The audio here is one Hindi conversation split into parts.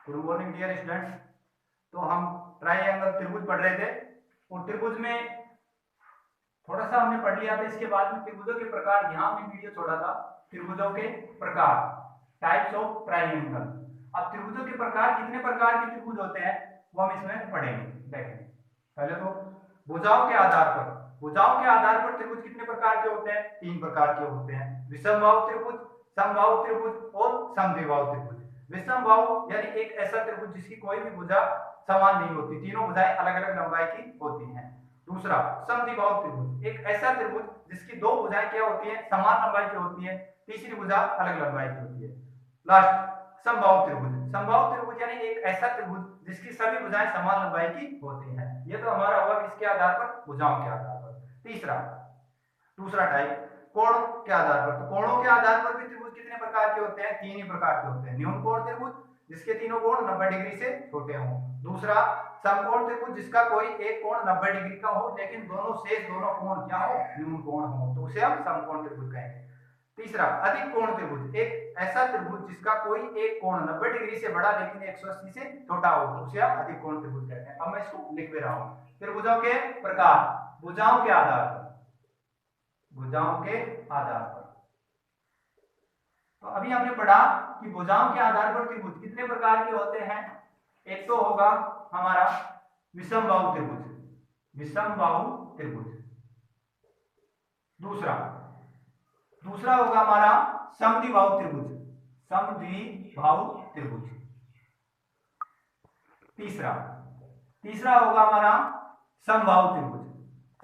Good morning dear students. तो हम ट्राइंगल त्रिभुज पढ़ रहे थे और त्रिभुज में थोड़ा सा हमने पढ़ लिया था। इसके बाद में त्रिभुजों के प्रकार, यहाँ हमने वीडियो छोड़ा था त्रिभुजों के प्रकार, टाइप्स ऑफ ट्राइंगल। अब त्रिभुजों के प्रकार, कितने प्रकार के त्रिभुज होते हैं वो हम इसमें पढ़ेंगे। देखेंगे पहले तो भुजाओं के आधार पर, भुजाओं के आधार पर त्रिभुज कितने प्रकार के होते हैं? 3 प्रकार के होते हैं। विषमबाहु त्रिभुज, समबाहु त्रिभुज और समद्विबाहु त्रिभुज। विषमबाहु यानी एक ऐसा त्रिभुज जिसकी कोई भी भुजा समान नहीं होती, तीनों भुजाएं अलग अलग लंबाई की होती हैं। दूसरा समद्विबाहु त्रिभुज, एक ऐसा त्रिभुज जिसकी दो भुजाएं क्या होती हैं? समान लंबाई की होती हैं, तीसरी भुजा अलग लंबाई की होती है। लास्ट समबाहु त्रिभुज, समबाहु त्रिभुज यानी एक ऐसा त्रिभुज जिसकी सभी भुजाएं समान लंबाई की होती हैं। ये तो हमारा हुआ किसके आधार पर? भुजाओं के आधार पर। तीसरा, दूसरा टाइप कोण के आधार पर। तो कोणों के आधार पर भी त्रिभुज कितने प्रकार के होते हैं? 3 ही प्रकार के होते हैं। न्यून कोण त्रिभुज जिसके तीनों कोण 90 डिग्री से छोटे हों। दूसरा समकोण त्रिभुज जिसका कोई एक कोण 90 डिग्री का हो लेकिन दोनों शेष दोनों कोण क्या हो? न्यून कोण हो, तो उसे हम समकोण त्रिभुज कहेंगे। तीसरा अधिक कोण त्रिभुज, एक ऐसा त्रिभुज जिसका कोई एक कोण 90 डिग्री से बड़ा लेकिन 180 से छोटा हो, तो उसे हम अधिक कोण त्रिभुज कहते हैं। अब मैं इसको लिख भी रहा हूं। फिर भुजाओं के प्रकार, भुजाओं के आधार पर, भुजाओं के आधार पर। तो अभी हमने पढ़ा कि भुजाओं के आधार पर त्रिभुज कितने प्रकार के होते हैं। एक तो होगा हमारा विषमबाहु त्रिभुज, विषमबाहु त्रिभुज। दूसरा होगा हमारा समद्विबाहु त्रिभुज, समद्विबाहु त्रिभुज। तीसरा होगा हमारा समबाहु त्रिभुज,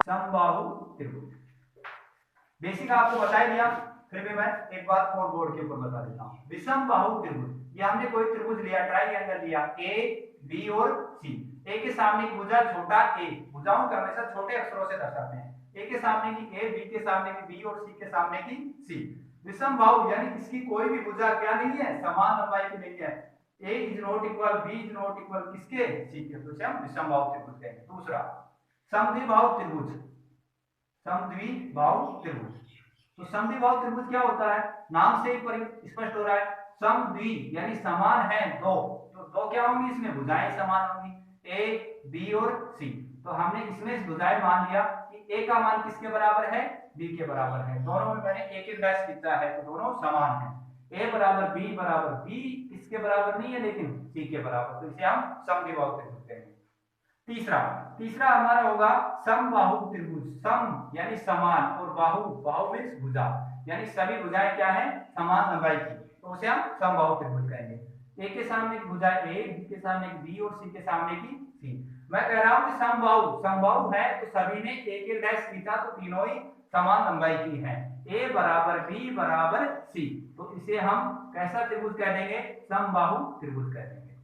समबाहु त्रिभुज। बेसिक आपको बता ही दिया, फिर भी मैं एक बार और बोर्ड के ऊपर बता देता हूँ। विषमबाहु त्रिभुज, ये हमने कोई त्रिभुज लिया, ट्राइंगल लिया, ए बी और सी। ए के सामने की भुजा छोटा ए, भुजाओं को हमेशा छोटे अक्षरों से दर्शाते हैं। ए के सामने की ए, बी के सामने की बी और सी के सामने की सी। विषमबाहु यानी इसकी कोई भी भुजा क्या नहीं है? समान लंबाई की नहीं है। A is not equal, B is not equal किसके? सी के, तो इसे हम विषमबाहु त्रिभुज कहेंगे। दूसरा समद्विबाहु त्रिभुज, समद्विबाहु त्रिभुज। तो समद्विबाहु त्रिभुज क्या होता है? नाम से ही स्पष्ट हो रहा है, समद्वि यानी समान है दो, तो दो क्या होंगी? इसमें भुजाएं समान होंगी, ए बी और सी। तो हमने इसमें भुजाएं मान लिया कि ए का मान किसके बराबर है? बी के बराबर है। दोनों में मैंने एक एक डैश लिखा है तो दोनों समान है। ए बराबर बी बराबर, बी किसके बराबर नहीं है लेकिन सी के बराबर, तो इसे हम समद्विबाहु त्रिभुज कहेंगे। तीसरा हमारा होगा समबाहु त्रिभुज। सम यानी समान और बाहु, बाहु मीन्स भुजा, यानी सभी भुजाएं क्या है? समान लंबाई की, तो उसे हम समबाहु त्रिभुज कहेंगे। ए के सामने की भुजा ए, बी के सामने की बी और सी के सामने की सी। मैं कह रहा हूं कि समबाहु है तो सभी ने एक एक डैश खींचा तो तीनों ही समान लंबाई की है, ए बराबर बी बराबर सी, तो इसे हम कैसा त्रिभुज कह देंगे? समबाहु त्रिभुज कह देंगे।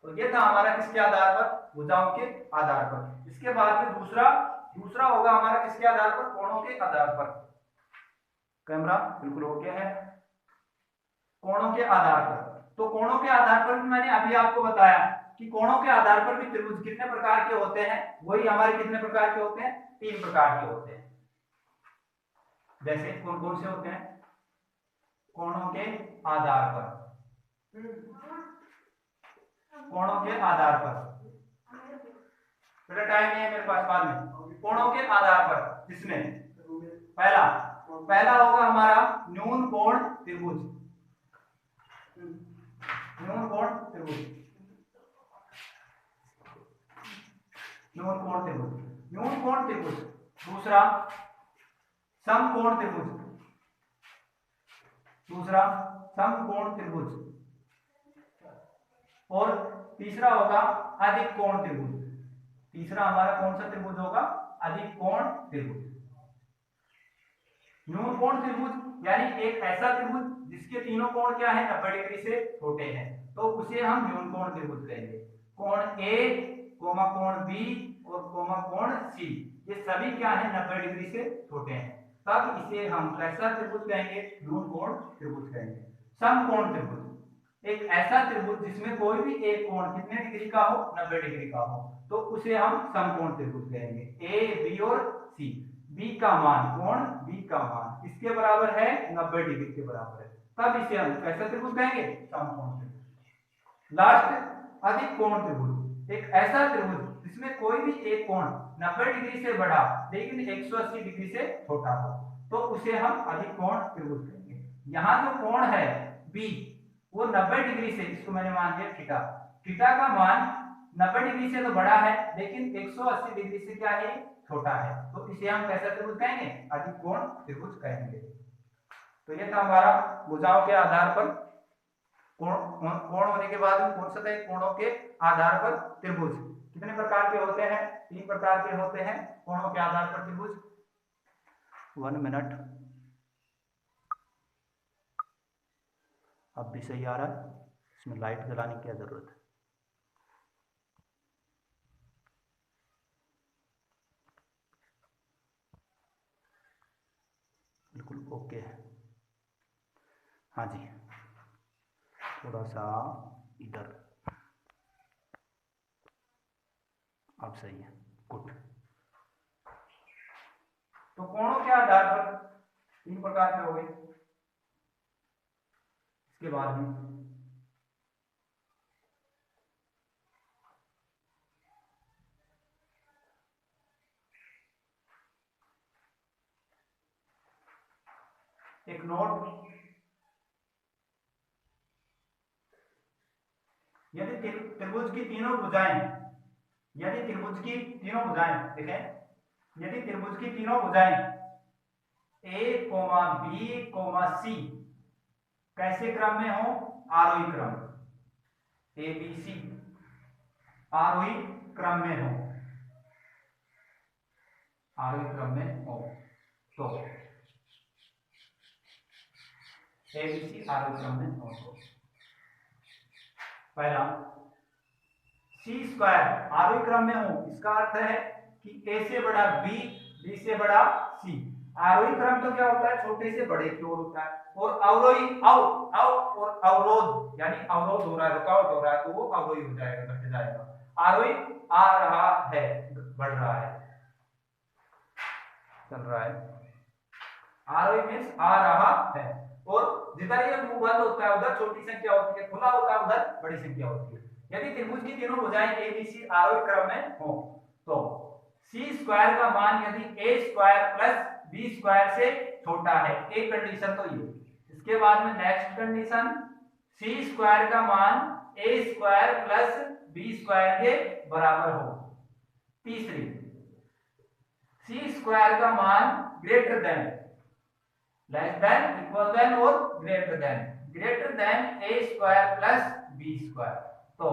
तो ये था हमारा किसके आधार पर? भुजाओं के आधार पर। इसके बाद में दूसरा होगा हमारा किसके आधार पर? कोणों के आधार पर। कैमरा बिल्कुल ओके है। कोणों के आधार पर, तो कोणों के आधार पर भी मैंने अभी आपको बताया कि कोणों के आधार पर भी त्रिभुज कितने प्रकार के होते हैं। वही हमारे कितने प्रकार के होते हैं? 3 प्रकार के होते हैं। जैसे कौन कौन से होते हैं? कोणों के आधार पर, कोणों के आधार पर, बेटा टाइम नहीं है मेरे पास बाद में। कोणों के आधार पर जिसमें पहला होगा हमारा न्यून कोण त्रिभुज, न्यून कोण त्रिभुज, न्यून कोण त्रिभुज, न्यून कोण त्रिभुज। दूसरा समकोण त्रिभुज, दूसरा समकोण त्रिभुज। और तीसरा होगा अधिक कोण त्रिभुज। तीसरा हमारा कौन सा त्रिभुज होगा? अधिक कोण त्रिभुज। न्यून कोण त्रिभुज यानी एक ऐसा त्रिभुज जिसके तीनों कोण क्या है? 90 डिग्री से छोटे हैं, तो उसे हम न्यून कोण त्रिभुज कहेंगे। कोण ए कोमा कोण बी और कोमा कोण सी, ये सभी क्या है? 90 डिग्री से छोटे हैं, तब इसे हम कैसा त्रिभुज कहेंगे? न्यून कोण त्रिभुज कहेंगे। समकोण त्रिभुज, एक ऐसा त्रिभुज जिसमें कोई भी एक कोण कितने डिग्री का हो? 90 डिग्री का हो, तो उसे हम समकोण त्रिभुज कहेंगे। ए बी और सी, बी का मान, कोण बी का मान किसके बराबर है? 90 डिग्री के बराबर है, तब इसे हम कैसा त्रिभुज कहेंगे? समकोण त्रिभुज। लास्ट अधिक कोण त्रिभुज, एक ऐसा त्रिभुज जिसमें कोई भी एक कोण 90 डिग्री से बड़ा लेकिन 180 डिग्री से छोटा हो, तो उसे हम अधिक कोण त्रिभुज कहेंगे। यहाँ जो कोण है बी वो 90 डिग्री से, इसको मैंने मान लिया थीटा, थीटा का मान 90 डिग्री से तो बड़ा है लेकिन 180 डिग्री से क्या है, छोटा है, तो इसे हम कैसा त्रिभुज कहेंगे, अधिक कोण त्रिभुज कहेंगे। तो ये था हमारा भुजाओं के आधार पर कोण होने के बाद कौन सा था, कोणों के आधार पर त्रिभुज कितने प्रकार के होते हैं, 3 प्रकार के होते हैं कोणों के आधार पर त्रिभुज। 1 मिनट, अब भी सही आ रहा है, इसमें लाइट जलाने की क्या जरूरत है। बिल्कुल ओके है, हाँ जी, थोड़ा सा इधर, अब सही है, गुड। तो कोणों के आधार पर 3 प्रकार के हो गए। इसके बाद में एक नोट, यदि त्रिभुज की तीनों भुजाएं, यदि त्रिभुज की तीनों भुजाएं देखें, यदि त्रिभुज की तीनों भुजाएं A, B, C कैसे क्रम में हो, आरोही क्रम, A B C आरोही क्रम में हो, आरोही क्रम में हो, तो A B C आरोही क्रम में हो, तो पहला C स्क्वायर आरोही क्रम में हो, इसका अर्थ है कि A से बड़ा B, B से बड़ा C। आरोही क्रम तो क्या होता है, छोटे से बड़े की ओर होता है, और अवरोही और अवरोध यानी अवरोध हो रहा है, रुकावट हो रहा है, तो वो अवरोही हो जाएगा, घट जाएगा। आरोही आ रहा है, बढ़ रहा है, चल रहा है, आरोही मींस आ रहा है, और जिधर ये मुंह बंद होता है उधर छोटी संख्या होती है, खुला होता है उधर बड़ी संख्या होती है। यदि त्रिभुज की तीनों भुजाएं A B C आरोही क्रम में हो, तो C स्क्वायर का मान यदि A square plus B square से छोटा है, एक कंडीशन तो ये। इसके बाद में नेक्स्ट कंडीशन, C स्क्वायर का मान A square plus B square के बराबर हो। तीसरी, C स्क्वायर का मान greater than, less than, equal than और greater than A square plus B square. तो